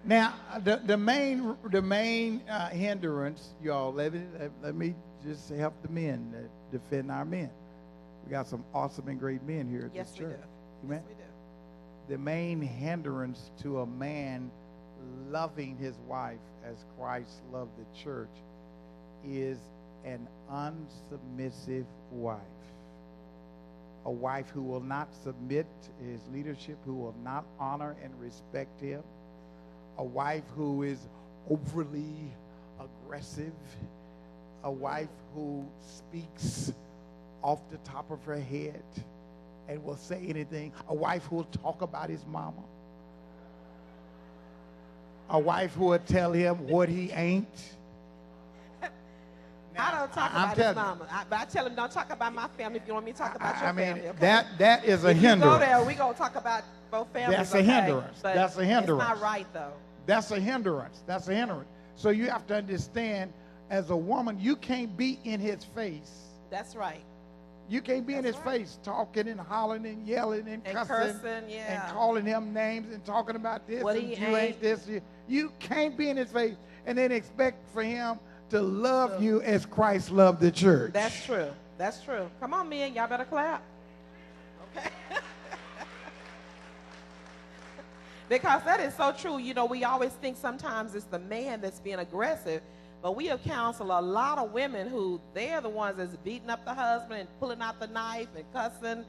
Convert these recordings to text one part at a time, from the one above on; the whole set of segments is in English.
Now, the main hindrance, y'all. Let me just help the men defend our men. We got some awesome and great men here at Yes, this we church. do. Amen. Yes, we do. The main hindrance to a man loving his wife as Christ loved the church is an unsubmissive wife. A wife who will not submit to his leadership, who will not honor and respect him. A wife who is overly aggressive. A wife who speaks off the top of her head and will say anything. A wife who will talk about his mama. A wife who will tell him what he ain't. I don't talk about his mama. But I tell him, don't talk about my family if you want me to talk about your family. Okay? That is a if hindrance. You go there, we're going to talk about both families. That's a hindrance. But that's a hindrance. It's not right, though. That's a hindrance. That's a hindrance. So you have to understand, as a woman, you can't be in his face. That's right. You can't be in his face talking and hollering and yelling and cussing yeah. and calling him names and talking about this what and he you ain't this. You can't be in his face and then expect for him to love you as Christ loved the church. That's true. That's true. Come on, men. Y'all better clap. Okay. Because that is so true. You know, we always think sometimes it's the man that's being aggressive. But we have counseled a lot of women who they're the ones that's beating up the husband and pulling out the knife and cussing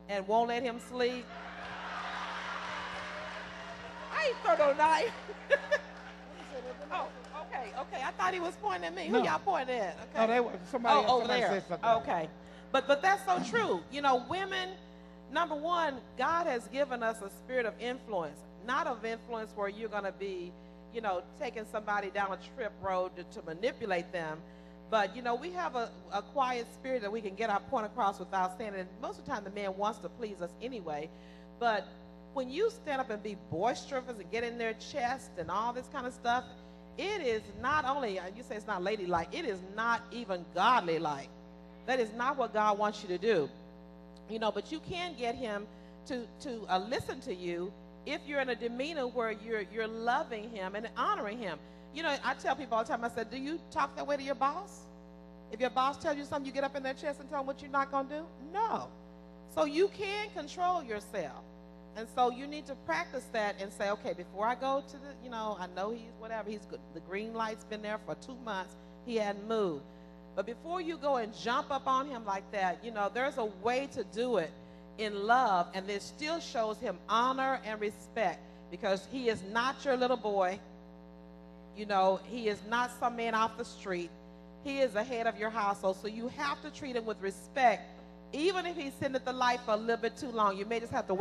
and won't let him sleep. I ain't throw no knife. Oh, okay. I thought he was pointing at me. No. Who y'all pointing at? Okay. Oh, somebody over there. said something. Okay. But that's so true. You know, women, number one, God has given us a spirit of influence, not of influence where you're going to be, you know, taking somebody down a trip road to manipulate them. But, you know, we have a quiet spirit that we can get our point across without saying it. And most of the time the man wants to please us anyway. But when you stand up and be boisterous and get in their chest and all this kind of stuff, it is not only, you say it's not ladylike, it is not even godly-like. That is not what God wants you to do. You know, but you can get him to listen to you if you're in a demeanor where you're loving him and honoring him. You know, I tell people all the time, I said, do you talk that way to your boss? If your boss tells you something, you get up in their chest and tell them what you're not going to do? No. So you can control yourself. And so you need to practice that and say, okay, before I go to the, you know, I know he's whatever, he's good. The green light's been there for 2 months. He hadn't moved. But before you go and jump up on him like that, you know, there's a way to do it in love, and this still shows him honor and respect, because he is not your little boy. You know, he is not some man off the street. He is the head of your household, so you have to treat him with respect, even if he's sitting at the light for a little bit too long. You may just have to